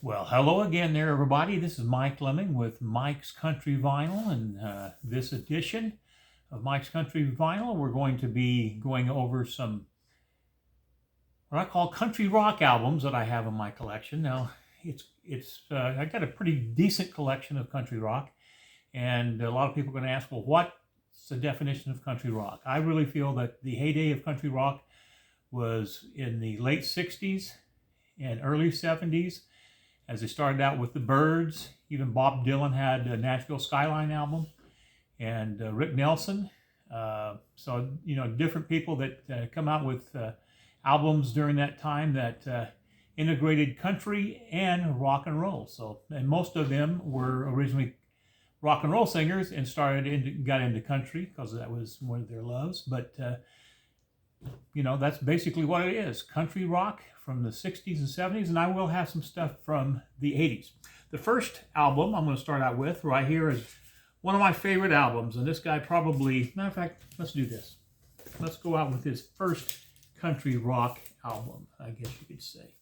Well, hello again there, everybody. This is Mike Lemming with Mike's Country Vinyl, and this edition of Mike's Country Vinyl, we're going to be going over some what I call country rock albums that I have in my collection. Now, I got a pretty decent collection of country rock, and a lot of people are going to ask, well, what's the definition of country rock? I really feel that the heyday of country rock was in the late '60s and early '70s. As they started out with the Byrds, even Bob Dylan had a Nashville Skyline album, and Rick Nelson. So, different people that come out with albums during that time that integrated country and rock and roll. So, and most of them were originally rock and roll singers and got into country because that was one of their loves. But that's basically what it is. Country rock from the 60s and 70s, and I will have some stuff from the 80s. The first album I'm going to start out with right here is one of my favorite albums, and this guy probably, matter of fact, let's do this. Let's go out with his first country rock album, I guess you could say.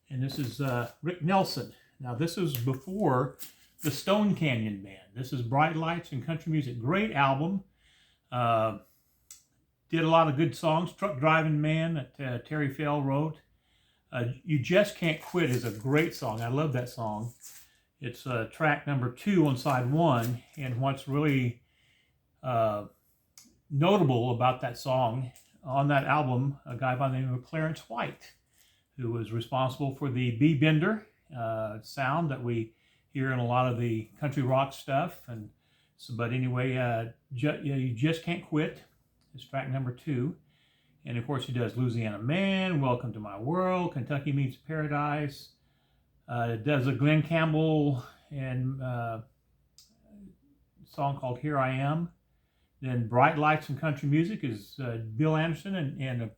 And this is Rick Nelson. Now, this is before the Stone Canyon Band. This is Bright Lights and Country Music. Great album. Did a lot of good songs. Truck Driving Man that Terry Fell wrote. You Just Can't Quit is a great song. I love that song. It's track number 2 on side 1. And what's really notable about that song, on that album, a guy by the name of Clarence White, who was responsible for the B-Bender sound that we hear in a lot of the country rock stuff. And so, but anyway, You Just Can't Quit. It's track number 2. And of course he does Louisiana Man, Welcome to My World, Kentucky Meets Paradise. Does a Glenn Campbell and song called Here I Am. Then Bright Lights and Country Music is Bill Anderson and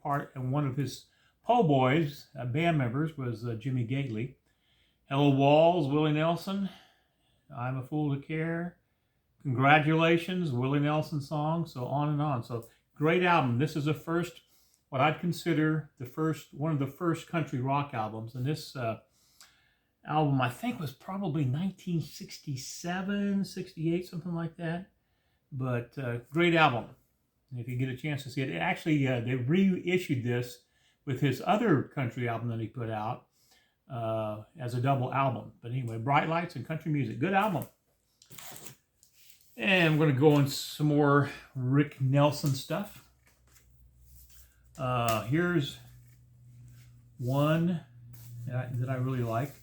one of his po' boys, band members, was Jimmy Gately. Hello Walls, Willie Nelson. I'm a Fool to Care. Congratulations, Willie Nelson song, so on and on. So great album. This is what I'd consider one of the first country rock albums. And this album, I think, was probably 1967, 68, something like that. But great album. And if you get a chance to see it, actually, they reissued this with his other country album that he put out as a double album. But anyway, Bright Lights and Country Music. Good album. And we're going to go on some more Rick Nelson stuff. Here's one that I really like.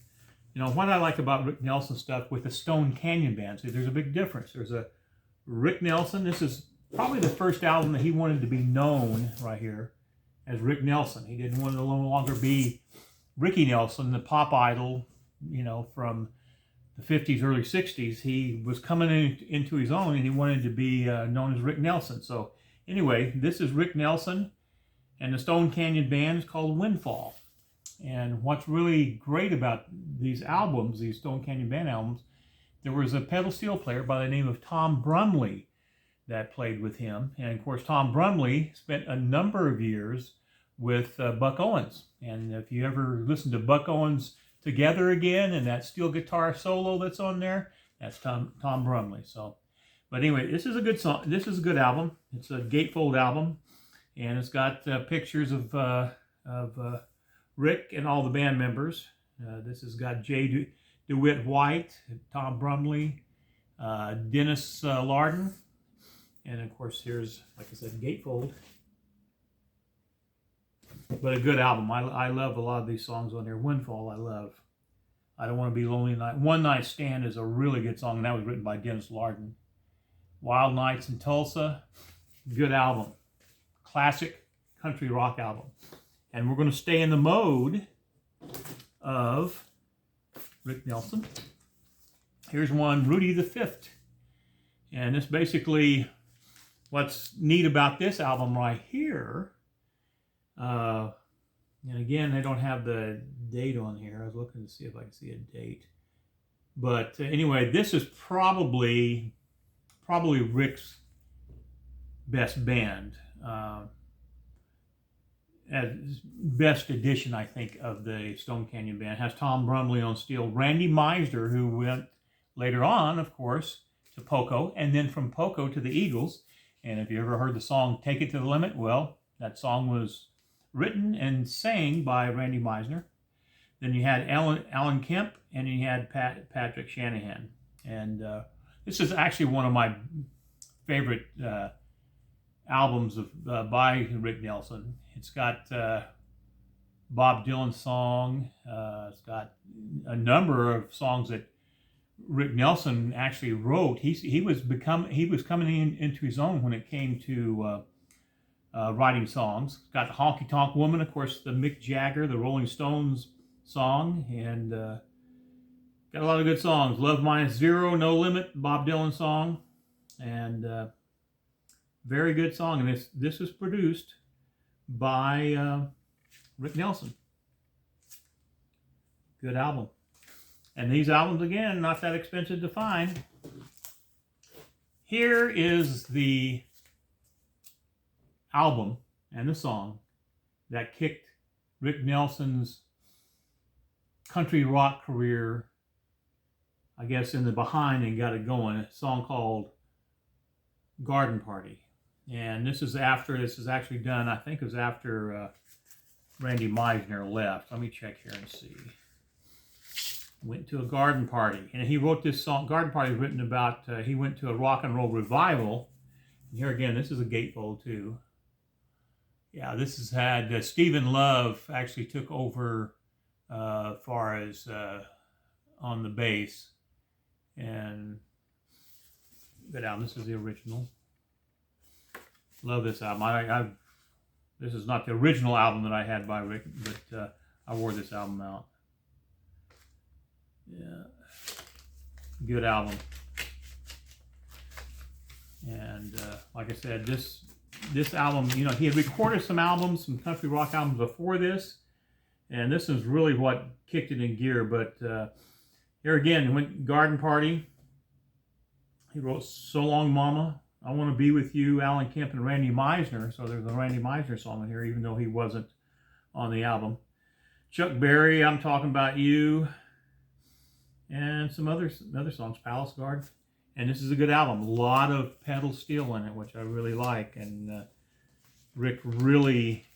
What I like about Rick Nelson stuff with the Stone Canyon Band, see, there's a big difference. There's a Rick Nelson. This is probably the first album that he wanted to be known right here as Rick Nelson. He didn't want to no longer be Ricky Nelson, the pop idol, from the 50s, early 60s. He was coming into his own, and he wanted to be known as Rick Nelson. So anyway, this is Rick Nelson, and the Stone Canyon Band is called Windfall. And what's really great about these albums, these Stone Canyon Band albums, there was a pedal steel player by the name of Tom Brumley that played with him. And of course, Tom Brumley spent a number of years with Buck Owens. And if you ever listen to Buck Owens Together Again and that steel guitar solo that's on there, that's Tom Brumley. So, but anyway, this is a good song. This is a good album. It's a gatefold album, and it's got pictures of Rick and all the band members. This has got Jay DeWitt White, Tom Brumley, Dennis Lardon, and of course here's, like I said, gatefold. But a good album. I love a lot of these songs on there. Windfall, I love. I Don't Want to Be Lonely Night. One Night Stand is a really good song, and that was written by Dennis Lardon. Wild Nights in Tulsa, good album. Classic country rock album. And we're going to stay in the mode of Rick Nelson. Here's one, Rudy the Fifth. And this basically, what's neat about this album right here, and again, they don't have the date on here. I was looking to see if I can see a date. But anyway, this is probably Rick's best band. best edition, I think, of the Stone Canyon Band. It has Tom Brumley on steel, Randy Meisner, who went later on, of course, to Poco, and then from Poco to the Eagles. And if you ever heard the song "Take It to the Limit," well, that song was written and sang by Randy Meisner. Then you had Alan Kemp, and you had Patrick Shanahan. And this is actually one of my favorite albums of by Rick Nelson. It's got Bob Dylan's song. It's got a number of songs that Rick Nelson actually wrote. He was coming into his own when it came to writing songs. It's got the Honky Tonk Woman, of course, the Mick Jagger, the Rolling Stones song, and got a lot of good songs. Love Minus Zero, No Limit, Bob Dylan song, and very good song. And this was produced by Rick Nelson. Good album. And these albums, again, not that expensive to find. Here is the album and the song that kicked Rick Nelson's country rock career, I guess, in the behind and got it going. A song called Garden Party. And this is actually done, I think it was after Randy Meisner left. Let me check here and see. Went to a garden party. And he wrote this song. Garden Party was written about, he went to a rock and roll revival. And here again, this is a gatefold too. Yeah, this has had, Stephen Love actually took over far as on the bass. And go down, this is the original. Love this album. This is not the original album that I had by Rick, but I wore this album out. Yeah, good album. And like I said, this album, you know, he had recorded some country rock albums before this, and this is really what kicked it in gear. But here again, went Garden Party. He wrote So Long Mama, I Want to Be With You, Alan Kemp, and Randy Meisner. So there's a Randy Meisner song in here, even though he wasn't on the album. Chuck Berry, I'm Talking About You, and some other songs, Palace Garden. And this is a good album. A lot of pedal steel in it, which I really like. And Rick really,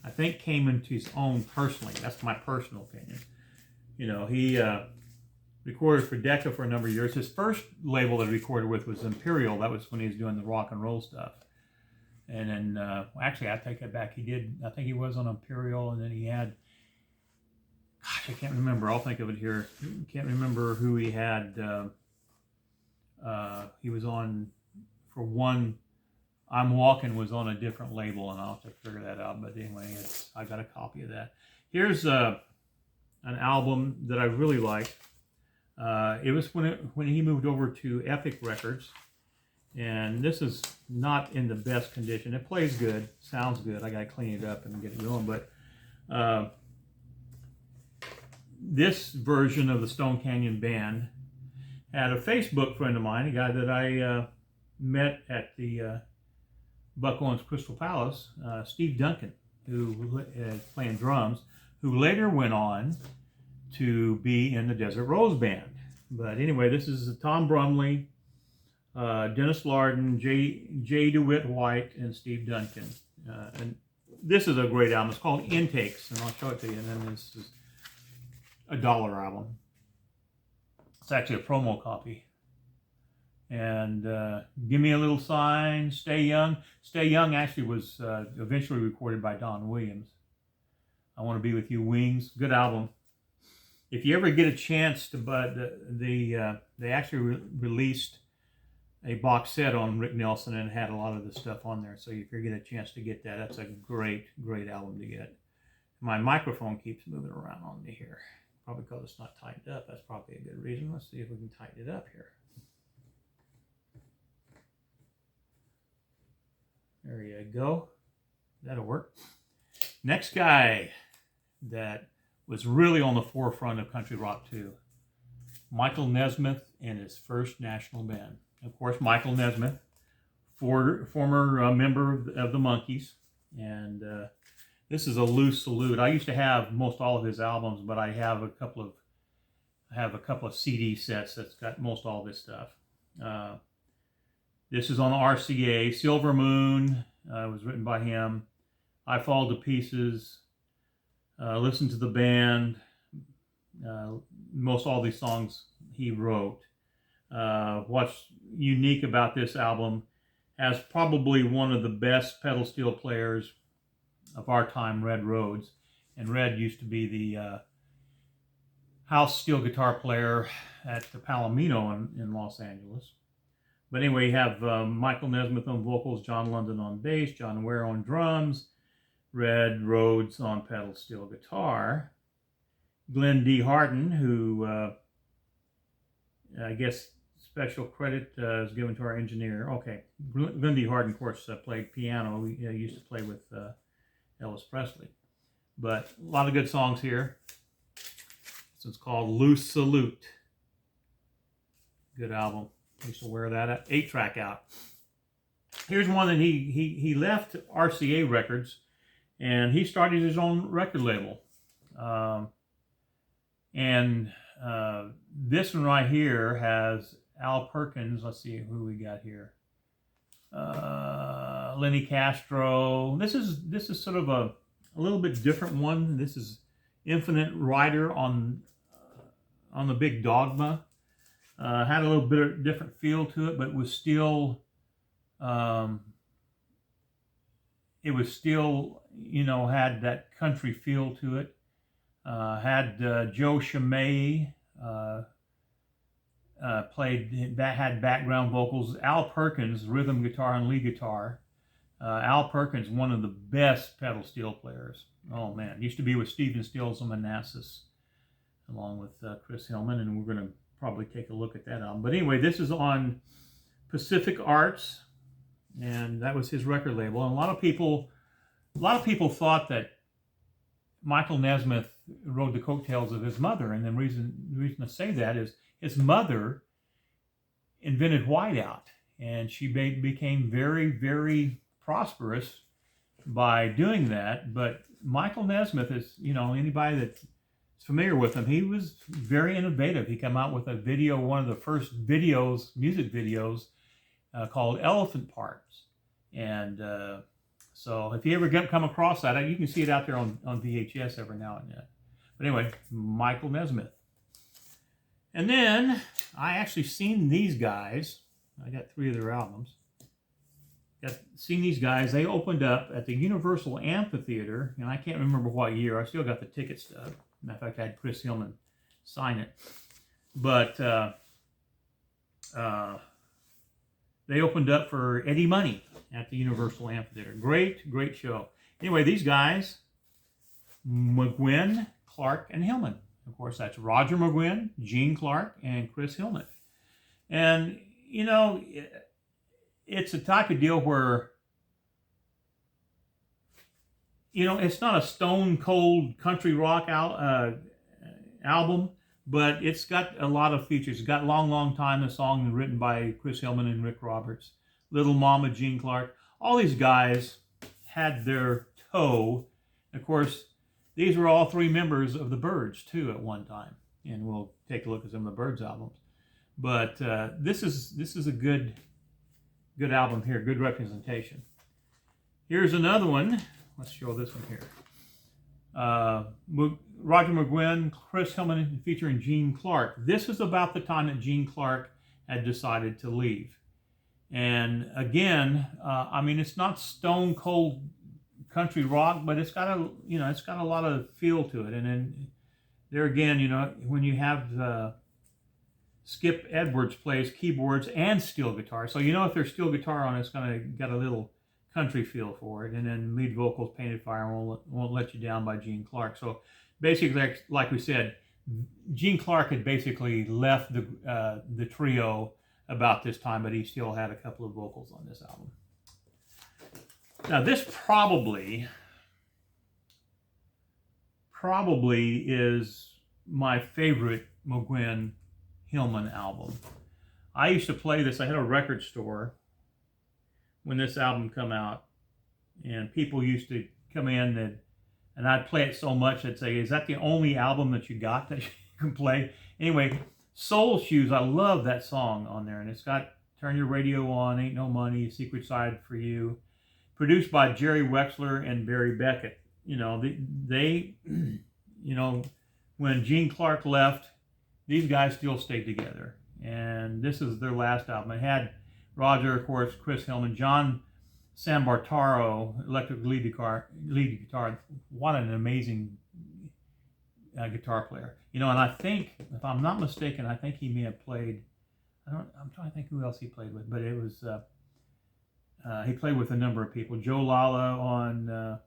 I think, came into his own personally. That's my personal opinion. You know, he recorded for Decca for a number of years. His first label that he recorded with was Imperial. That was when he was doing the rock and roll stuff. And then, actually, I take that back. He did, I think he was on Imperial, and then he had, gosh, I can't remember. I'll think of it here. Can't remember who he had. He was on, for one, I'm Walking was on a different label, and I'll have to figure that out. But anyway, I got a copy of that. Here's an album that I really liked. It was when he moved over to Epic Records, and this is not in the best condition. It plays good, sounds good. I got to clean it up and get it going. But this version of the Stone Canyon Band had a Facebook friend of mine, a guy that I met at the Buck Owens Crystal Palace, Steve Duncan, who is playing drums, who later went on to be in the Desert Rose Band. But anyway, this is Tom Brumley, Dennis Lardon, J. DeWitt White, and Steve Duncan. And this is a great album. It's called Intakes, and I'll show it to you. And then this is a $1 album. It's actually a promo copy. And Give Me a Little Sign, Stay Young. Stay Young actually was eventually recorded by Don Williams. I Want to Be With You, Wings. Good album. If you ever get a chance to, they actually released a box set on Rick Nelson and had a lot of the stuff on there. So if you get a chance to get that, that's a great, great album to get. My microphone keeps moving around on me here. Probably because it's not tightened up. That's probably a good reason. Let's see if we can tighten it up here. There you go. That'll work. Next guy that was really on the forefront of country rock too, Michael Nesmith and his First National Band. Of course, Michael Nesmith, former member of the Monkees, and This is a Loose Salute. I used to have most all of his albums, but I have a couple of CD sets that's got most all this stuff. This is on the RCA. Silver Moon was written by him. I Fall to Pieces. Listen to the Band. Most all these songs he wrote. What's unique about this album, has probably one of the best pedal steel players of our time, Red Rhodes. And Red used to be the house steel guitar player at the Palomino in Los Angeles. But anyway, you have Michael Nesmith on vocals, John London on bass, John Ware on drums, Red Rhodes on pedal steel guitar. Glenn D. Harden, who I guess special credit is given to our engineer. Okay, Glenn D. Harden, of course, played piano. He used to play with Elvis Presley. But a lot of good songs here. This is called Loose Salute. Good album. I used to wear that 8-track out. Here's one that he left RCA Records, and he started his own record label. This one right here has Al Perkins. Let's see who we got here. Lenny Castro. This is sort of a little bit different one. This is Infinite Rider on the Big Dogma. Had a little bit of different feel to it, but was still had that country feel to it. Had Joe Chimay played that, had background vocals. Al Perkins, rhythm guitar and lead guitar. Al Perkins, one of the best pedal steel players. Oh man, used to be with Stephen Stills and Manassas, along with Chris Hillman, and we're going to probably take a look at that album. But anyway, this is on Pacific Arts, and that was his record label. And a lot of people thought that Michael Nesmith rode the coattails of his mother, and the reason to say that is his mother invented whiteout, and she became very, very prosperous by doing that. But Michael Nesmith is, anybody that's familiar with him, he was very innovative. He came out with a video, one of the first music videos called Elephant Parts. And so if you ever come across that, you can see it out there on VHS every now and then. But anyway, Michael Nesmith. And then I actually seen these guys. I got 3 of their albums. Seen these guys. They opened up at the Universal Amphitheater, and I can't remember what year. I still got the ticket stub. Matter of fact, I had Chris Hillman sign it. But they opened up for Eddie Money at the Universal Amphitheater. Great, great show. Anyway, these guys, McGuinn, Clark, and Hillman. Of course, that's Roger McGuinn, Gene Clark, and Chris Hillman. And, it's a type of deal where, it's not a stone cold country rock album, but it's got a lot of features. It's got Long, Long Time, a song written by Chris Hillman and Rick Roberts. Little Mama, Gene Clark. All these guys had their toe. Of course, these were all 3 members of the Byrds, too, at one time. And we'll take a look at some of the Byrds albums. But this is a good album here, good representation. Here's another one. Let's show this one here. Roger McGuinn, Chris Hillman featuring Gene Clark. This is about the time that Gene Clark had decided to leave. And again, it's not stone cold country rock, but it's got a lot of feel to it. And then there again, when you have Skip Edwards plays keyboards and steel guitar, so if there's steel guitar on it, it's got a little country feel for it. And then lead vocals, Painted Fire, Won't Let You Down by Gene Clark. So basically, like we said, Gene Clark had basically left the trio about this time, but he still had a couple of vocals on this album. Now, this probably is my favorite McGuinn Hillman album. I used to play this. I had a record store when this album come out, and people used to come in that And I'd play it so much, I'd say, is that the only album that you got that you can play? Anyway, Soul Shoes, I love that song on there. And it's got Turn Your Radio On, Ain't No Money, Secret Side for You. Produced by Jerry Wexler and Barry Beckett. You know, they you know, when Gene Clark left, these guys still stayed together. And this is their last album. It had Roger, of course, Chris Hillman, John Sambartaro, electric lead guitar. What an amazing guitar player. You know, and I think, if I'm not mistaken, I think he may have played, I'm trying to think who else he played with, but it was, he played with a number of people. Joe Lala on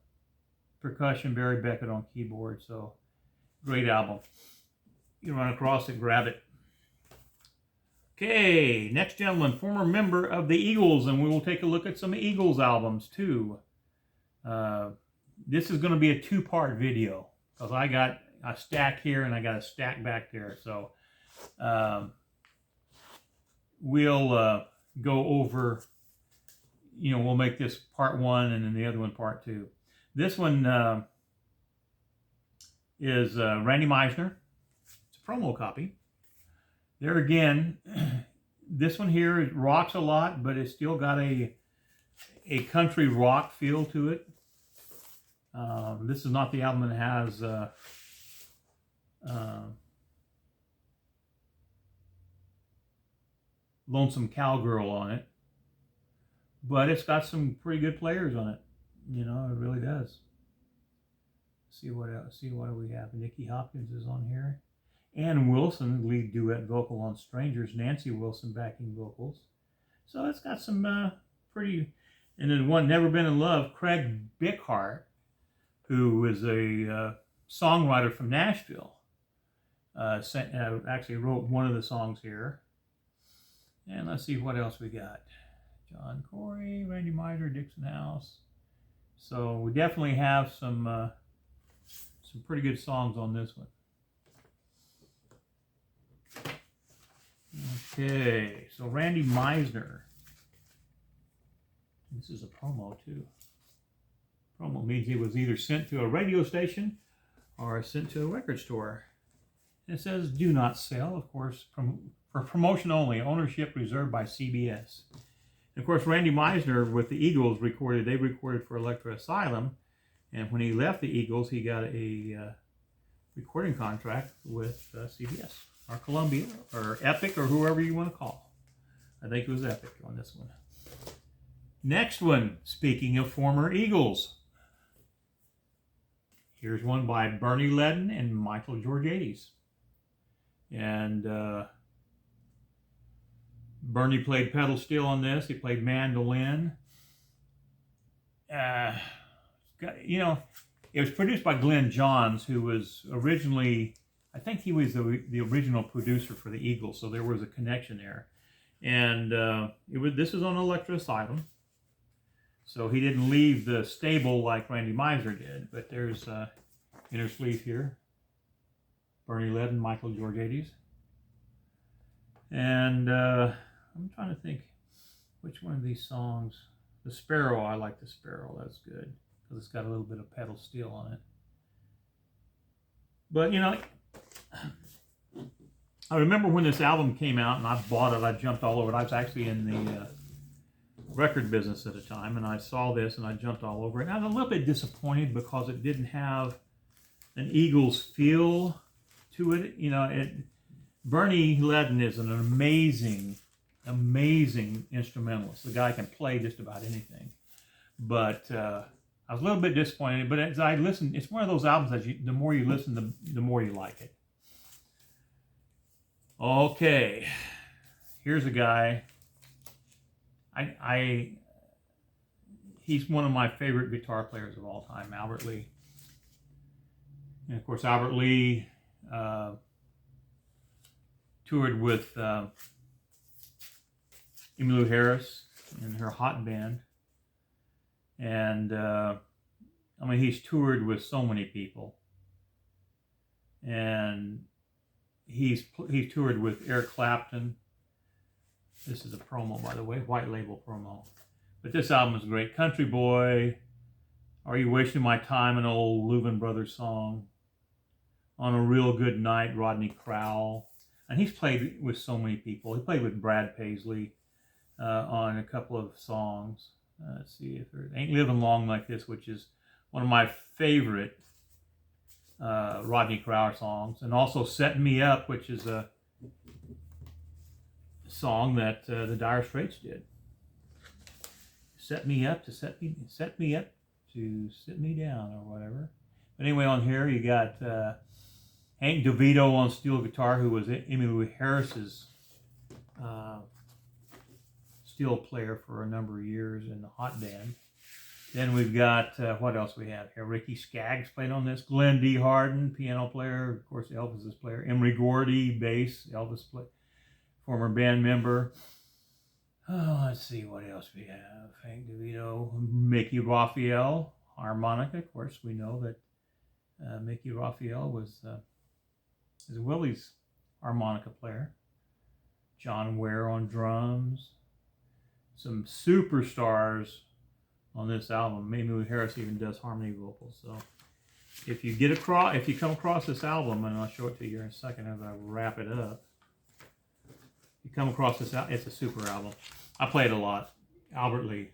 percussion, Barry Beckett on keyboard. So, great album. You run across it, grab it. Okay, next gentleman, former member of the Eagles, and we will take a look at some Eagles albums too. This is going to be a two-part video because I got a stack here and I got a stack back there. So we'll go over, you know, we'll make this part one and then the other one part two. This one is Randy Meisner. It's a promo copy. There again, this one here rocks a lot, but it's still got a country rock feel to it. This is not the album that has Lonesome Cowgirl on it, but it's got some pretty good players on it. You know, it really does. See what else? See what do we have? Nicky Hopkins is on here. Ann Wilson, lead duet vocal on Strangers. Nancy Wilson, backing vocals. So it's got some pretty... And then one, Never Been in Love, Craig Bickhart, who is a songwriter from Nashville, actually wrote one of the songs here. And let's see what else we got. John Corey, Randy Meisner, Dixon House. So we definitely have some pretty good songs on this one. Okay, so Randy Meisner. This is a promo too. Promo means he was either sent to a radio station or sent to a record store. And it says do not sell, of course, for promotion only, ownership reserved by CBS. And of course, Randy Meisner with the Eagles they recorded for Electra Asylum. And when he left the Eagles, he got a recording contract with CBS. Or Columbia, or Epic, or whoever you want to call. I think it was Epic on this one. Next one, speaking of former Eagles. Here's one by Bernie Leadon and Michael Georgiades. And Bernie played pedal steel on this. He played mandolin. You know, it was produced by Glenn Johns, who was originally... I think he was the original producer for the Eagles, so there was a connection there. And this is on Electra Asylum, so he didn't leave the stable like Randy Meisner did. But there's inner sleeve here, Bernie Leadon, Michael Georgiades. And I'm trying to think which one of these songs. The Sparrow, I like the Sparrow. That's good because it's got a little bit of pedal steel on it. But you know, I remember when this album came out and I bought it, I jumped all over it. I was actually in the record business at the time, and I saw this and I jumped all over it. And I was a little bit disappointed because it didn't have an Eagles feel to it. You know, Bernie Leadon is an amazing instrumentalist. The guy can play just about anything. But I was a little bit disappointed, but as I listened, it's one of those albums that the more you listen, the more you like it. Okay, here's a guy. He's one of my favorite guitar players of all time, Albert Lee. And of course, Albert Lee toured with Emmylou Harris and her Hot Band. And I mean, he's toured with so many people, and he's toured with Eric Clapton. This is a promo, by the way, white label promo. But this album is great. Country Boy, Are You Wasting My Time, an old Louvin Brothers song. On a Real Good Night, Rodney Crowell. And he's played with so many people. He played with Brad Paisley on a couple of songs. Let's see if there Ain't Living Long Like This, which is one of my favorite Rodney Crowell songs. And also Setting Me Up, which is a song that the Dire Straits did. Set me up to set me up to sit me down, or whatever. But anyway, on here you got Hank DeVito on steel guitar, who was Emmylou Harris's steel player for a number of years in the Hot Band. Then we've got, what else we have here? Ricky Skaggs played on this. Glenn D. Harden, piano player. Of course, Elvis's player. Emery Gordy, bass. Elvis, former band member. Oh, let's see what else we have. Hank DeVito. Mickey Raphael, harmonica. Of course, we know that Mickey Raphael was Willie's harmonica player. John Ware on drums. Some superstars on this album. Emmylou Harris even does harmony vocals. So if you come across this album, and I'll show it to you in a second as I wrap it up. If you come across this album, it's a super album. I play it a lot. Albert Lee.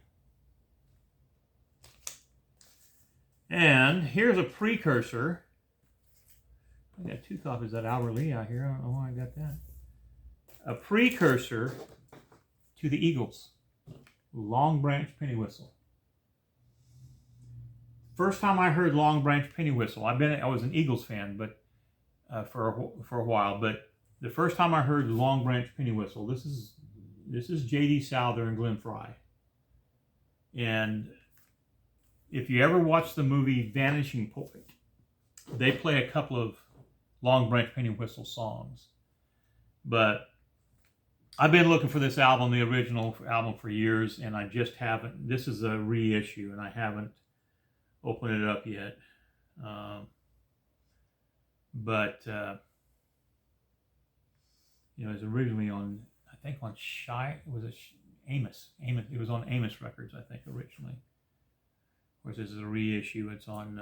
And here's a precursor. I got 2 copies of that Albert Lee out here. I don't know why I got that. A precursor to the Eagles. Long Branch Penny Whistle. First time I heard Long Branch Penny Whistle, I was an Eagles fan, but for a while. But the first time I heard Long Branch Penny Whistle, this is J.D. Souther and Glenn Frey. And if you ever watch the movie Vanishing Point, they play a couple of Long Branch Penny Whistle songs. But I've been looking for this album, the original album, for years, and I just haven't. This is a reissue, and I haven't opened it up yet. But it was originally on, I think, on Amos. It was on Amos Records, I think, originally. Of course, this is a reissue. It's on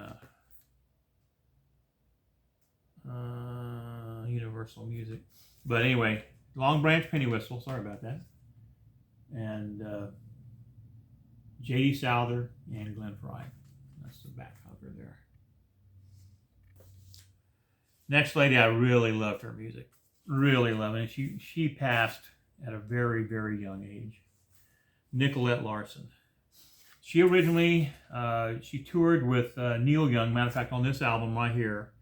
Universal Music. But anyway, Long Branch Penny Whistle. Sorry about that. And J.D. Souther and Glenn Frey. That's the back cover there. Next lady, I really loved her music. Really loved it. She passed at a very, very young age. Nicolette Larson. She originally, she toured with Neil Young. Matter of fact, on this album right here,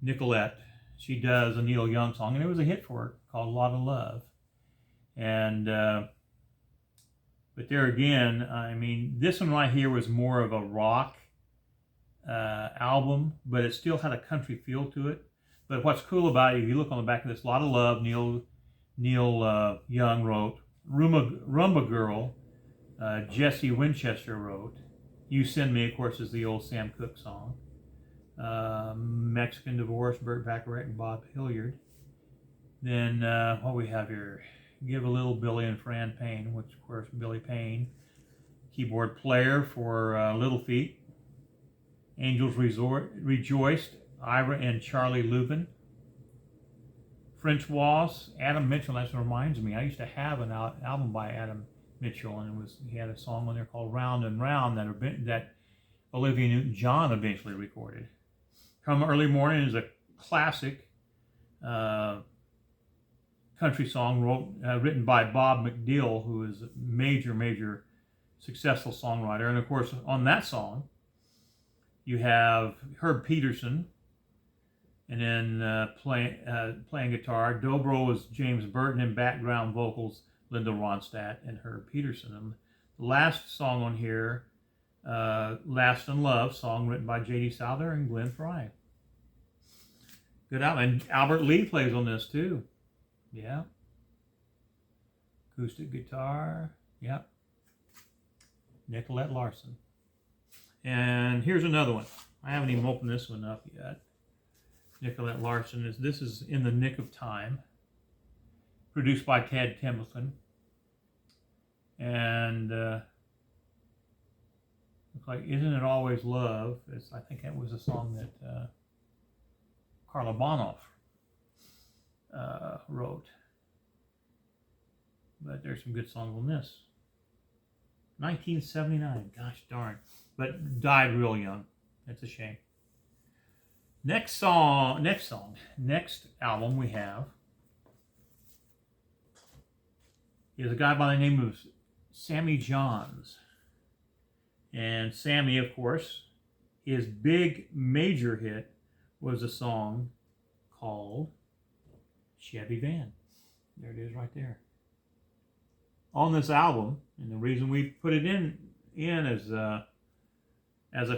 Nicolette, she does a Neil Young song, and it was a hit for her called A Lot of Love. And, but there again, I mean, this one right here was more of a rock album, but it still had a country feel to it. But what's cool about it, if you look on the back of this, A Lot of Love, Neil Young wrote. Rumba Girl, Jesse Winchester wrote. You Send Me, of course, is the old Sam Cooke song. Mexican Divorce, Burt Bacharach and Bob Hilliard. Then what we have here, Give a Little Billy and Fran Payne, which of course Billy Payne, keyboard player for Little Feat. Angels Rejoiced, Ira and Charlie Louvin. French Waltz, Adam Mitchell. That reminds me, I used to have an album by Adam Mitchell, and he had a song on there called Round and Round that Olivia Newton-John eventually recorded. Come Early Morning is a classic country song written by Bob McDill, who is a major successful songwriter. And of course, on that song, you have Herb Peterson, and then playing guitar. Dobro was James Burton, and background vocals, Linda Ronstadt and Herb Peterson. And the last song on here, Last in Love, song written by J.D. Souther and Glenn Frey. Good album. And Albert Lee plays on this too. Yeah. Acoustic guitar. Yep. Nicolette Larson. And here's another one. I haven't even opened this one up yet. Nicolette Larson. This is In the Nick of Time. Produced by Ted Templeton. And Looks like "Isn't It Always Love?" I think that was a song that Karla Bonoff wrote. But there's some good songs on this. 1979. Gosh darn. But died real young. That's a shame. Next album we have is a guy by the name of Sammy Johns. And Sammy, of course, his big major hit was a song called Chevy Van. There it is right there. On this album, and the reason we put it in as a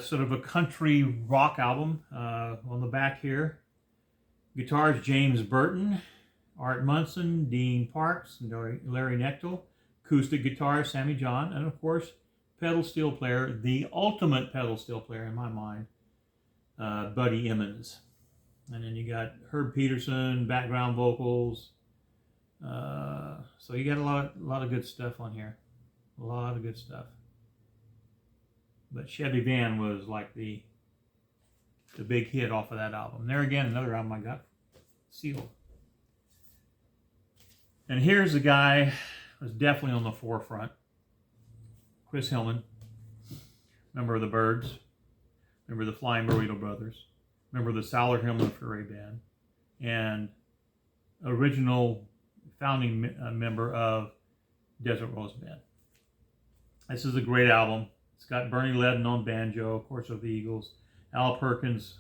sort of a country rock album, on the back here, guitars James Burton, Art Munson, Dean Parks, and Larry Knechtel, acoustic guitar Sammy John, and of course pedal steel player, the ultimate pedal steel player in my mind, Buddy Emmons. And then you got Herb Peterson, background vocals. So you got a lot of good stuff on here. A lot of good stuff. But Chevy Van was like the big hit off of that album. There again, another album I got sealed. And here's a guy who's definitely on the forefront. Chris Hillman, member of the Byrds, member of the Flying Burrito Brothers, member of the Solar Hillman Furay Band, and original founding member of Desert Rose Band. This is a great album. It's got Bernie Leadon on banjo, of course, of the Eagles, Al Perkins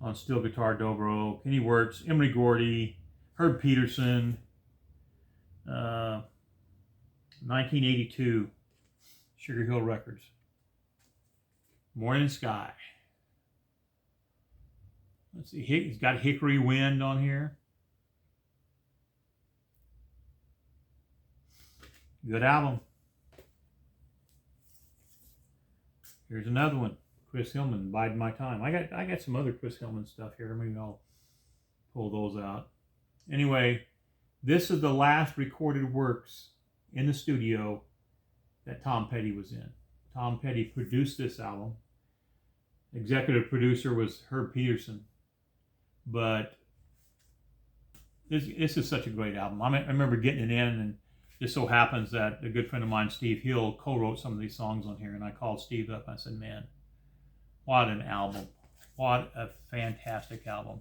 on steel guitar, dobro, Kenny Wirtz, Emery Gordy, Herb Peterson, 1982, Sugar Hill Records. Morning Sky. Let's see, he's got Hickory Wind on here. Good album. Here's another one, Chris Hillman, Biding My Time. I got some other Chris Hillman stuff here. Maybe I'll pull those out. Anyway, this is the last recorded works in the studio that Tom Petty was in. Tom Petty produced this album. Executive producer was Herb Peterson. But this is such a great album. I remember getting it in, and just so happens that a good friend of mine, Steve Hill, co-wrote some of these songs on here, and I called Steve up and I said, man, what an album. What a fantastic album.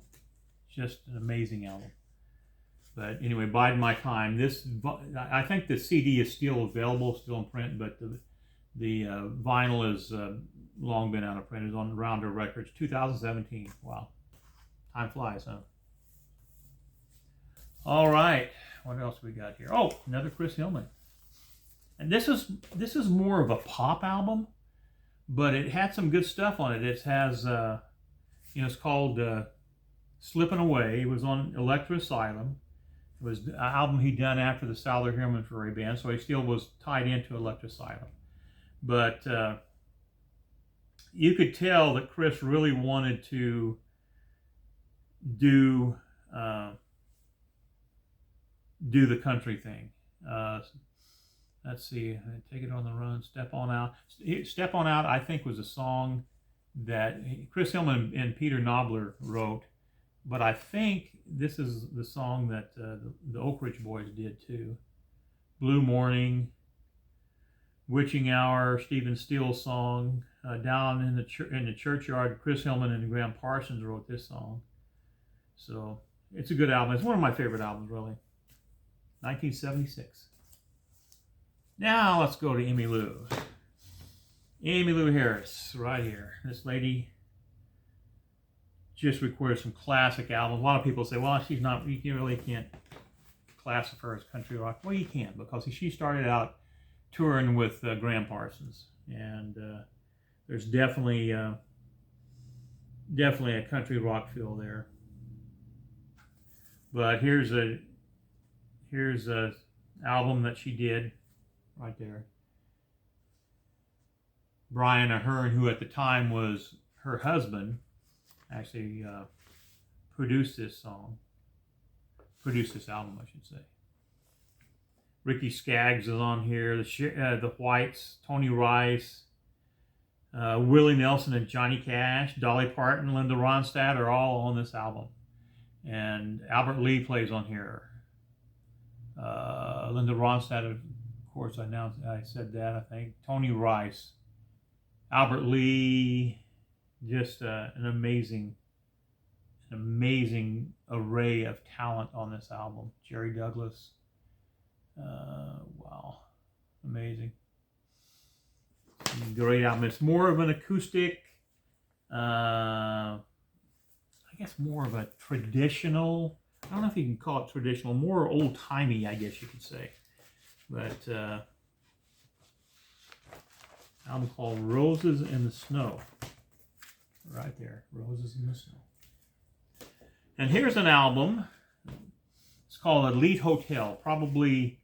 Just an amazing album. But anyway, Biding My Time. I think the CD is still available, still in print, but the vinyl is long been out of print. It's on Rounder Records, 2017. Wow. Time flies, huh? All right. What else we got here? Oh, another Chris Hillman. And this is more of a pop album, but it had some good stuff on it. It has, it's called Slipping Away. It was on Electra Asylum. It was an album he'd done after the Solar Hillman Furay Band, so he still was tied into Electra Asylum. But you could tell that Chris really wanted to do the country thing. Let's see, Take It on the Run, Step On Out. Step On Out, I think, was a song that Chris Hillman and Peter Knobler wrote, but I think this is the song that the Oak Ridge Boys did too. Blue Morning, Witching Hour, Stephen Steele's song. Down in the Churchyard, Chris Hillman and Graham Parsons wrote this song. So it's a good album. It's one of my favorite albums, really. 1976. Now let's go to Emmylou. Emmylou Harris, right here. This lady just recorded some classic albums. A lot of people say, well, she's not, you really can't classify her as country rock. Well, you can, because she started out touring with Graham Parsons. And there's definitely a country rock feel there. But here's a album that she did right there. Brian Ahern, who at the time was her husband, actually produced this album, I should say. Ricky Skaggs is on here. The Whites, Tony Rice, Willie Nelson and Johnny Cash, Dolly Parton, Linda Ronstadt are all on this album. And Albert Lee plays on here. Linda Ronstadt, of course, I said that, I think. Tony Rice. Albert Lee, just an amazing array of talent on this album. Jerry Douglas. Wow. Amazing. Great album. It's more of an acoustic, I guess more of a traditional, I don't know if you can call it traditional, more old-timey, I guess you could say. But album called Roses in the Snow. Right there, Roses in the Snow. And here's an album. It's called Elite Hotel, probably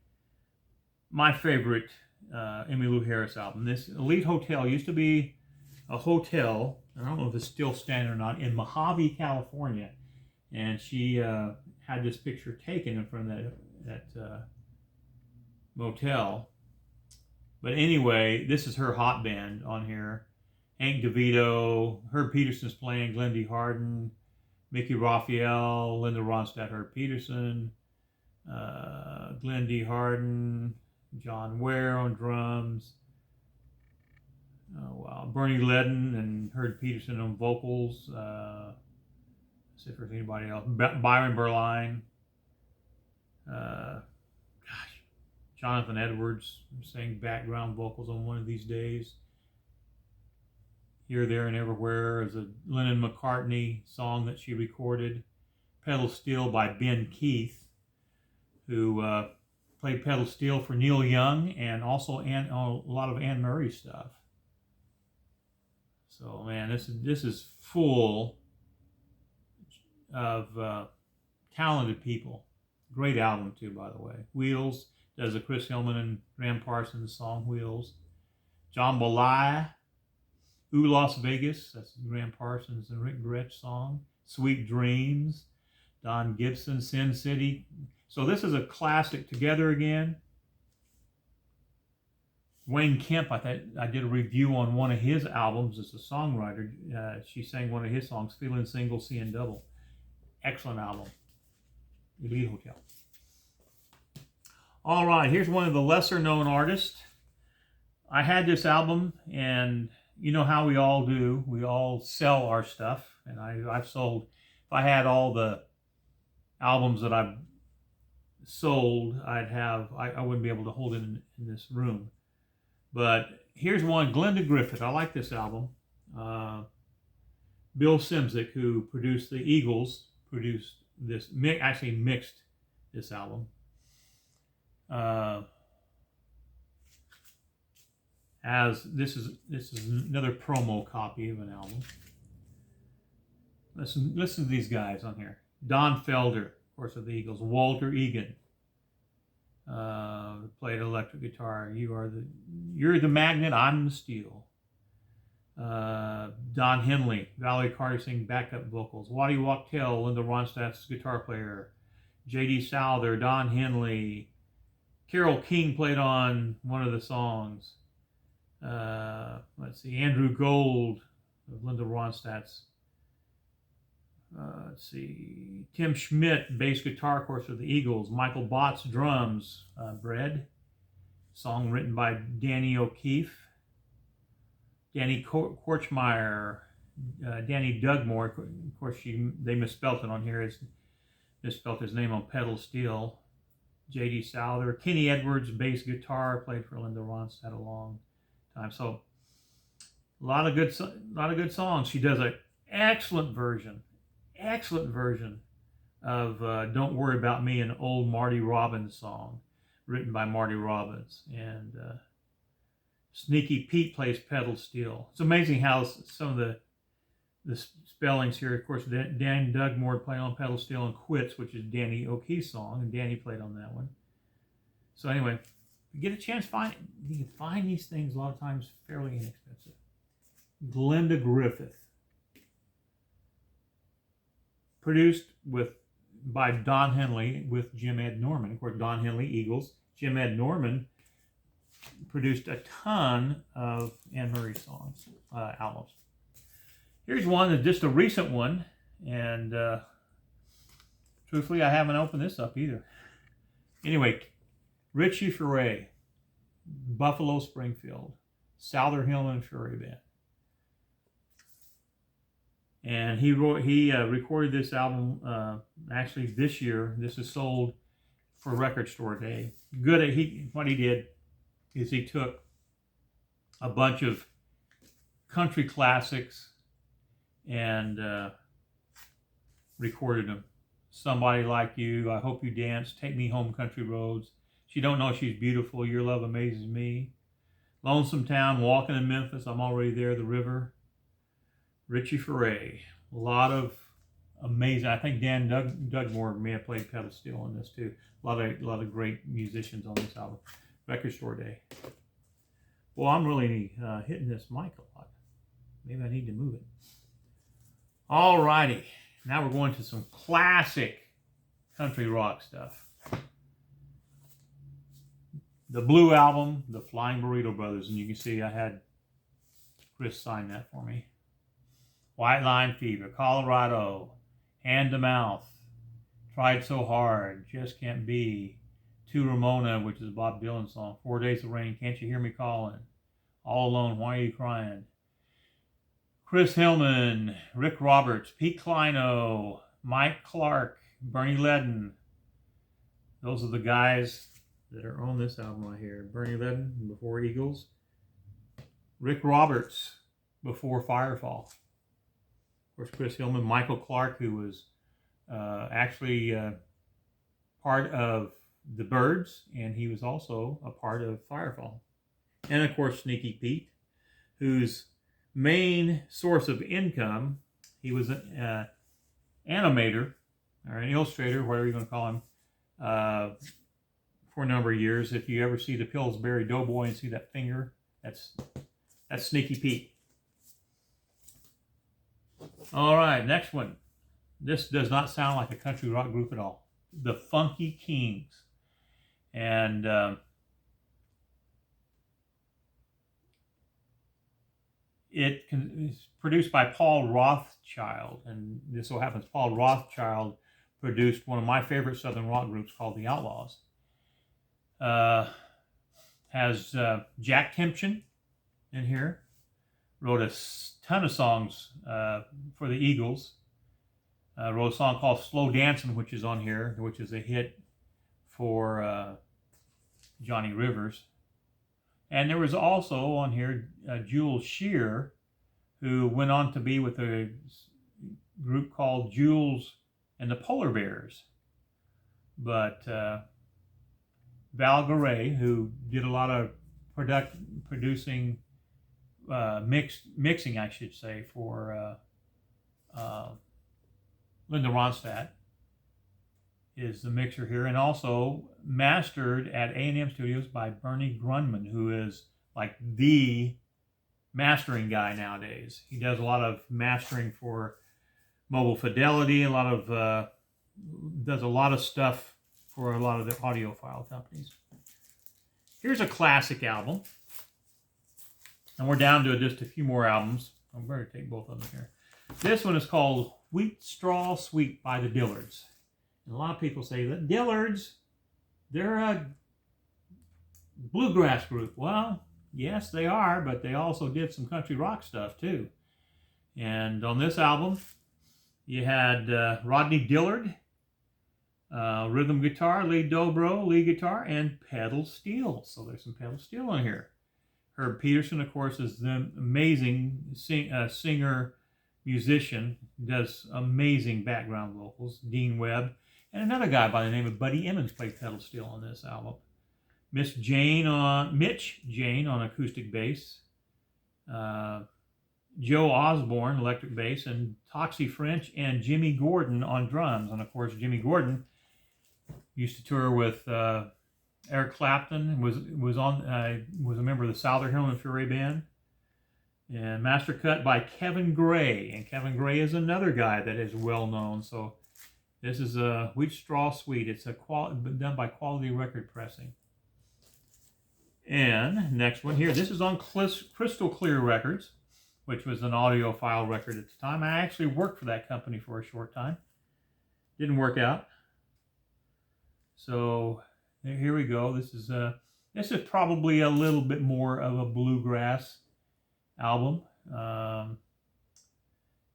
my favorite Emmylou Harris album. This Elite Hotel used to be a hotel, I don't know if it's still standing or not, in Mojave, California. And she had this picture taken in front of that motel. But anyway, this is her hot band on here. Hank DeVito, Herb Peterson's playing, Glendy Harden, Mickey Raphael, Linda Ronstadt, Herb Peterson, Glendy Harden, John Ware on drums. Oh, wow. Bernie Ledden and Herb Peterson on vocals. Let's see if there's anybody else. Byron Berline. Jonathan Edwards sang background vocals on One of These Days. Here, There, and Everywhere is a Lennon McCartney song that she recorded. Pedal Steel by Ben Keith, who played pedal steel for Neil Young and also a lot of Anne Murray stuff. So, man, this is full of talented people. Great album, too, by the way. Wheels does a Chris Hillman and Graham Parsons song, Wheels. Jambalaya, Ooh Las Vegas, that's Graham Parsons and Rick Gretsch song. Sweet Dreams, Don Gibson, Sin City. So this is a classic. Together Again. Wayne Kemp, I did a review on one of his albums as a songwriter. She sang one of his songs, Feeling Single, Seeing Double. Excellent album. Elite Hotel. All right, here's one of the lesser known artists. I had this album, and you know how we all do. We all sell our stuff, and I've sold. If I had all the albums that I've sold, I wouldn't be able to hold it in this room. But here's one, Glenda Griffith. I like this album. Bill Szymczyk, who produced the Eagles, produced this, actually mixed this album. This is another promo copy of an album. Listen to these guys on here. Don Felder, of course, of the Eagles. Walter Egan played electric guitar. You're the magnet, I'm the steel. Don Henley, Valerie Carter singing backup vocals. Waddy Wachtel, Linda Ronstadt's guitar player. J.D. Souther, Don Henley. Carole King played on one of the songs. Let's see, Andrew Gold of Linda Ronstadt's. Let's see, Tim Schmidt, bass guitar, of course, of the Eagles. Michael Botts, drums, Bread. Song written by Danny O'Keefe. Danny Korchmeyer, Danny Dugmore. Of course, they misspelled it on here. Misspelled his name on pedal steel. J.D. Souther. Kenny Edwards, bass guitar, played for Linda Ronstadt a long time. So a lot of good songs. She does an excellent version of Don't Worry About Me, an old Marty Robbins song written by Marty Robbins. And Sneaky Pete plays pedal steel. It's amazing how some of the spellings here. Of course, Dan Dugmore played on pedal steel, and Quits, which is Danny O'Keefe's song, and Danny played on that one. So anyway, if you get a chance, you can find these things a lot of times fairly inexpensive. Glenda Griffith. Produced by Don Henley with Jim Ed Norman. Of course, Don Henley, Eagles. Jim Ed Norman produced a ton of Anne Murray songs, albums. Here's one that's just a recent one, and truthfully, I haven't opened this up either. Anyway, Richie Furay, Buffalo Springfield, Souther Hillman Furay Band. And he recorded this album actually this year. This is sold for Record Store Day. What he did is he took a bunch of country classics and recorded them. Somebody Like You, I Hope You Dance, Take Me Home Country Roads, She Don't Know She's Beautiful, Your Love Amazes Me, Lonesome Town, Walking in Memphis, I'm Already There, The River. Richie Furay, a lot of amazing. I think Dan Dugmore may have played pedal steel on this too. A lot of great musicians on this album. Record Store Day. Well, I'm really hitting this mic a lot. Maybe I need to move it. All righty, now we're going to some classic country rock stuff. The Blue Album, the Flying Burrito Brothers, and you can see I had Chris sign that for me. White Line Fever, Colorado, Hand to Mouth, Tried So Hard, Just Can't Be, To Ramona, which is a Bob Dylan song, 4 Days of Rain, Can't You Hear Me Calling, All Alone, Why Are You Crying, Chris Hillman, Rick Roberts, Pete Kleino, Mike Clark, Bernie Leadon. Those are the guys that are on this album right here. Bernie Leadon, before Eagles. Rick Roberts, before Firefall. Of course, Chris Hillman, Michael Clark, who was actually part of the Byrds, and he was also a part of Firefall. And of course, Sneaky Pete, whose main source of income, he was an animator, or an illustrator, whatever you're going to call him, for a number of years. If you ever see the Pillsbury Doughboy and see that finger, that's Sneaky Pete. All right, next one. This does not sound like a country rock group at all. The Funky Kings. And it's produced by Paul Rothchild. And this so happens Paul Rothchild produced one of my favorite Southern rock groups called the Outlaws. Has Jack Timpson in here. Wrote a ton of songs for the Eagles. Wrote a song called Slow Dancing, which is on here, which is a hit for Johnny Rivers. And there was also on here Jules Shear, who went on to be with a group called Jules and the Polar Bears. But Val Garay, who did a lot of producing, mixing, I should say, for Linda Ronstadt, is the mixer here, and also mastered at A&M Studios by Bernie Grundman, who is like the mastering guy nowadays. He does a lot of mastering for Mobile Fidelity, does a lot of stuff for a lot of the audiophile companies. Here's a classic album. And we're down to just a few more albums. I better take both of them here. This one is called Wheat Straw Sweet by the Dillards. And a lot of people say that Dillards, they're a bluegrass group. Well, yes, they are, but they also did some country rock stuff too. And on this album, you had Rodney Dillard, rhythm guitar, lead dobro, lead guitar, and pedal steel. So there's some pedal steel on here. Herb Peterson, of course, is the amazing singer, musician, does amazing background vocals. Dean Webb, and another guy by the name of Buddy Emmons played pedal steel on this album. Mitch Jane on acoustic bass. Joe Osborne, electric bass, and Toxie French and Jimmy Gordon on drums. And of course, Jimmy Gordon used to tour with Eric Clapton, was a member of the Souther Hillman Furay Band, and master cut by Kevin Gray. And Kevin Gray is another guy that is well known. So this is a Wheat Straw Sweet. It's done by Quality Record Pressing. And next one here, this is on Crystal Clear Records, which was an audiophile record at the time. I actually worked for that company for a short time. Didn't work out. So here we go. This is probably a little bit more of a bluegrass album.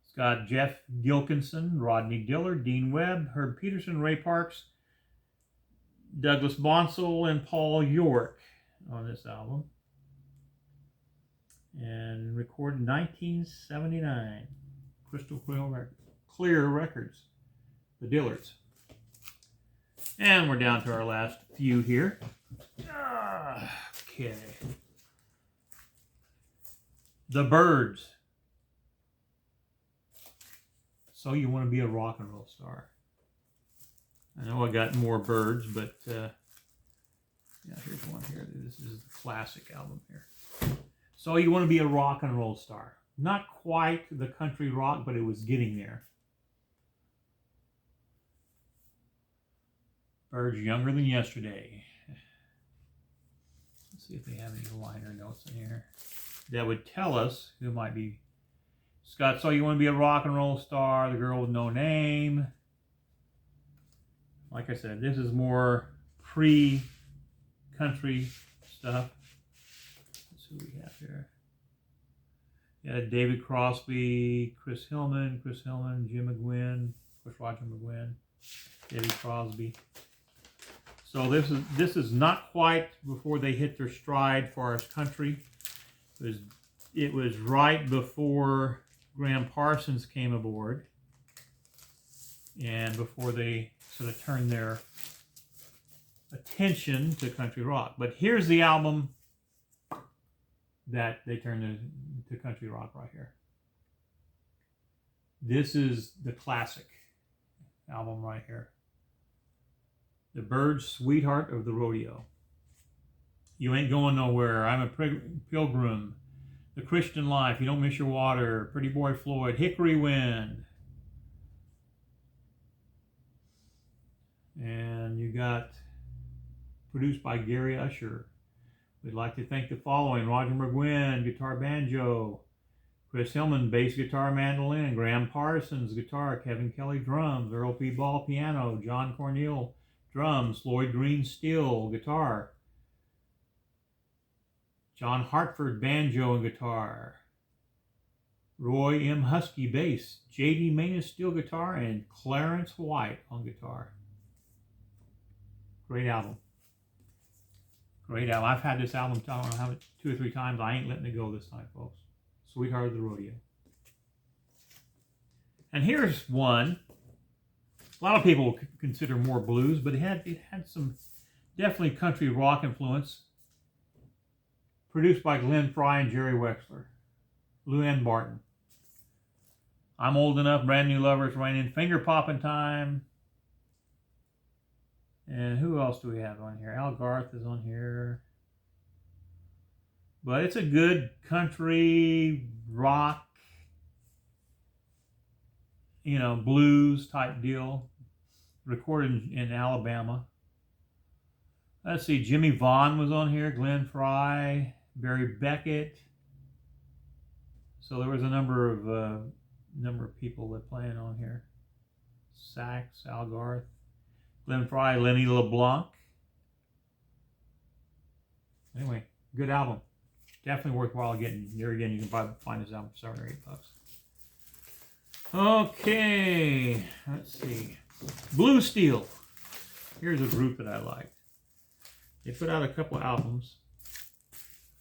It's got Jeff Gilkinson, Rodney Dillard, Dean Webb, Herb Peterson, Ray Parks, Douglas Bonsall, and Paul York on this album. And recorded in 1979. Crystal Clear Records, the Dillards. And we're down to our last few here. Okay. The Byrds. So You Want to Be a Rock and Roll Star. I know I got more Byrds, but yeah, here's one here. This is the classic album here. So You Want to Be a Rock and Roll Star. Not quite the country rock, but it was getting there. Byrds, Younger Than Yesterday. Let's see if they have any liner notes in here that would tell us who might be. Scott, So You Want to Be a Rock and Roll Star, The Girl with No Name. Like I said, this is more pre-country stuff. Let's see what we have here. Yeah, David Crosby, Chris Hillman, Jim McGuinn, of course Roger McGuinn, David Crosby. So this is not quite before they hit their stride far as country. It was right before Graham Parsons came aboard, and before they sort of turned their attention to country rock. But here's the album that they turned to country rock right here. This is the classic album right here. The Byrds, Sweetheart of the Rodeo. You Ain't Going Nowhere, I'm a Pilgrim, The Christian Life, You Don't Miss Your Water, Pretty Boy Floyd, Hickory Wind. And you got produced by Gary Usher. We'd like to thank the following: Roger McGuinn, guitar banjo, Chris Hillman, bass guitar mandolin, Graham Parsons, guitar, Kevin Kelly, drums, Earl P. Ball, piano, John Cornell, drums, Lloyd Green, steel, guitar, John Hartford, banjo and guitar, Roy M. Husky, bass, J.D. Manus, steel guitar, and Clarence White on guitar. Great album. Great album. I've had this album, I don't know, have it 2 or 3 times. I ain't letting it go this time, folks. Sweetheart of the Rodeo. And here's one. A lot of people consider more blues, but it had some definitely country rock influence. Produced by Glenn Frey and Jerry Wexler. Luann Barton. I'm Old Enough, Brand New Lovers, Raining, Finger Poppin' Time. And who else do we have on here? Al Garth is on here. But it's a good country rock, blues type deal. Recorded in Alabama. Let's see, Jimmy Vaughn was on here, Glenn Frey, Barry Beckett. So there was a number of people that playing on here. Sax, Al Garth, Glenn Frey, Lenny LeBlanc. Anyway, good album. Definitely worthwhile getting. There again, you can probably find this album for $7 or $8. Okay, let's see. Blue Steel. Here's a group that I liked. They put out a couple of albums.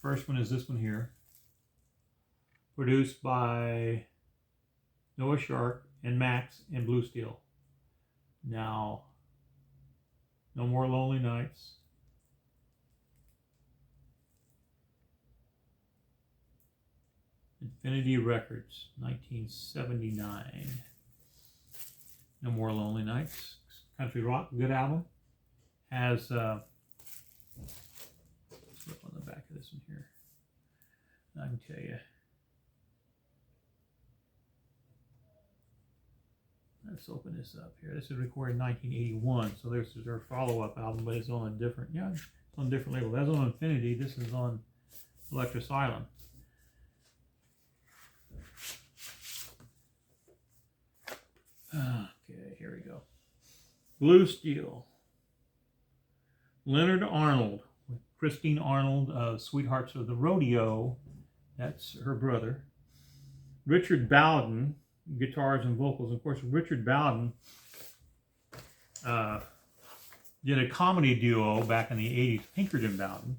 First one is this one here. Produced by Noah Sharp and Max and Blue Steel. Now, No More Lonely Nights. Infinity Records, 1979. No More Lonely Nights. Country rock, good album. Has, let's look on the back of this one here. I can tell you. Let's open this up here. This is recorded in 1981, so this is their follow-up album, but it's on a different, It's on different label. That's on Infinity. This is on Electrosylum. Okay, here we go. Blue Steel. Leonard Arnold. Christine Arnold of Sweethearts of the Rodeo. That's her brother. Richard Bowden, guitars and vocals. Of course, Richard Bowden did a comedy duo back in the 80s, Pinkerton Bowden.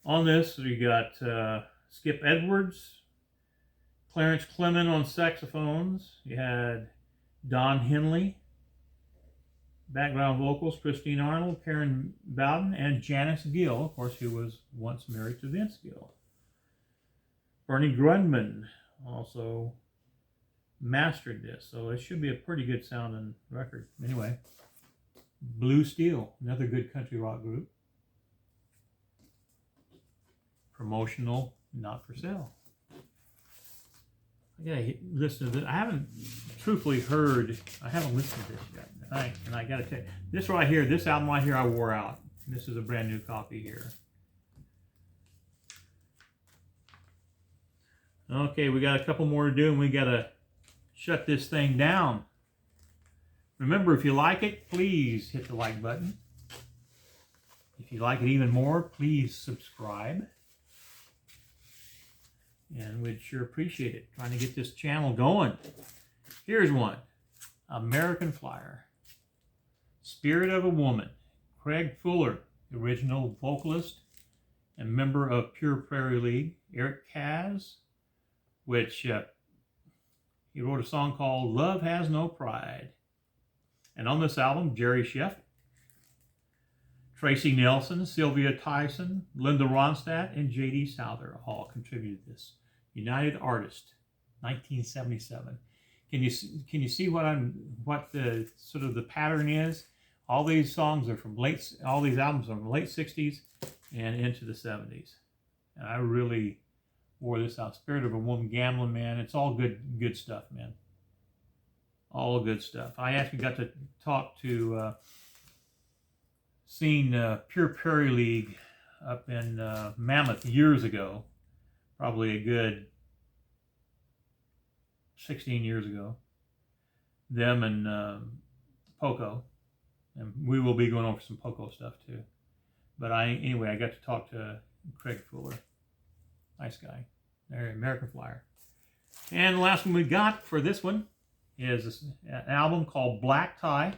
On this, you got Skip Edwards, Clarence Clement on saxophones. You had Don Henley, background vocals, Christine Arnold, Karen Bowden, and Janice Gill, of course, who was once married to Vince Gill. Bernie Grundman also mastered this, so it should be a pretty good sounding record. Anyway, Blue Steel, another good country rock group. Promotional, not for sale. I gotta listen to this. I haven't truthfully heard, I haven't listened to this yet. And I gotta tell you, this right here, this album right here I wore out. This is a brand new copy here. Okay, we got a couple more to do and we gotta shut this thing down. Remember, if you like it, please hit the like button. If you like it even more, please subscribe. And we'd sure appreciate it. Trying to get this channel going. Here's one. American Flyer. Spirit of a Woman. Craig Fuller, the original vocalist and member of Pure Prairie League. Eric Kaz, which he wrote a song called Love Has No Pride. And on this album, Jerry Sheff, Tracy Nelson, Sylvia Tyson, Linda Ronstadt, and J.D. Souther all contributed this. United Artists, 1977. Can you see what the sort of the pattern is? All these songs are from all these albums are from late 60s and into the 70s. And I really wore this out. Spirit of a Woman, Gambling Man. It's all good stuff, man. All good stuff. I actually got to talk to seen Pure Prairie League up in Mammoth years ago, probably a good 16 years ago. Them and Poco, and we will be going over some Poco stuff too. But anyway, I got to talk to Craig Fuller, nice guy. There, American Flyer. And the last one we got for this one is an album called Black Tie,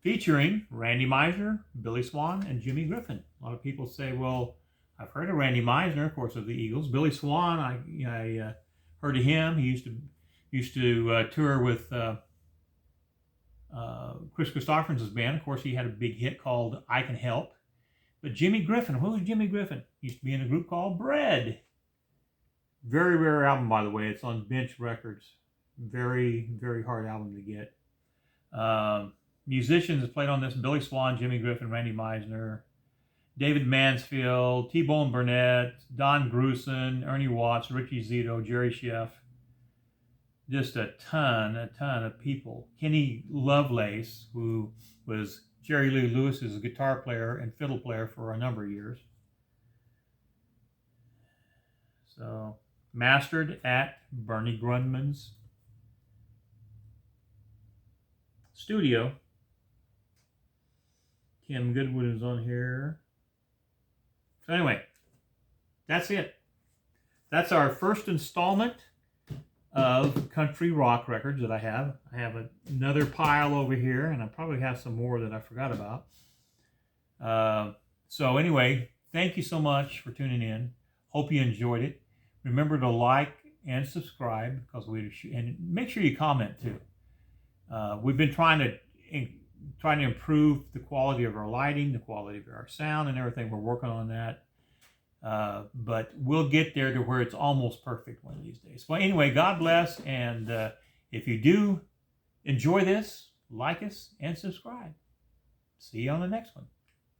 featuring Randy Meisner, Billy Swan, and Jimmy Griffin. A lot of people say, well, I've heard of Randy Meisner, of course, of the Eagles. Billy Swan, I heard of him. He used to tour with Chris Christopherson's band. Of course, he had a big hit called I Can Help. But Jimmy Griffin, who was Jimmy Griffin? He used to be in a group called Bread. Very rare album, by the way. It's on Bench Records. Very, very hard album to get. Musicians that played on this: Billy Swan, Jimmy Griffin, Randy Meisner, David Mansfield, T-Bone Burnett, Don Grusin, Ernie Watts, Richie Zito, Jerry Sheff. Just a ton of people. Kenny Lovelace, who was Jerry Lee Lewis's guitar player and fiddle player for a number of years. So, mastered at Bernie Grundman's studio. Kim Goodwin is on here. So anyway, that's it. That's our first installment of country rock records that I have. I have another pile over here, and I probably have some more that I forgot about. So anyway, thank you so much for tuning in. Hope you enjoyed it. Remember to like and subscribe, and make sure you comment too. We've been trying to improve the quality of our lighting, the quality of our sound, and everything. We're working on that. But we'll get there to where it's almost perfect one of these days. Well, anyway, God bless. And if you do enjoy this, like us and subscribe. See you on the next one.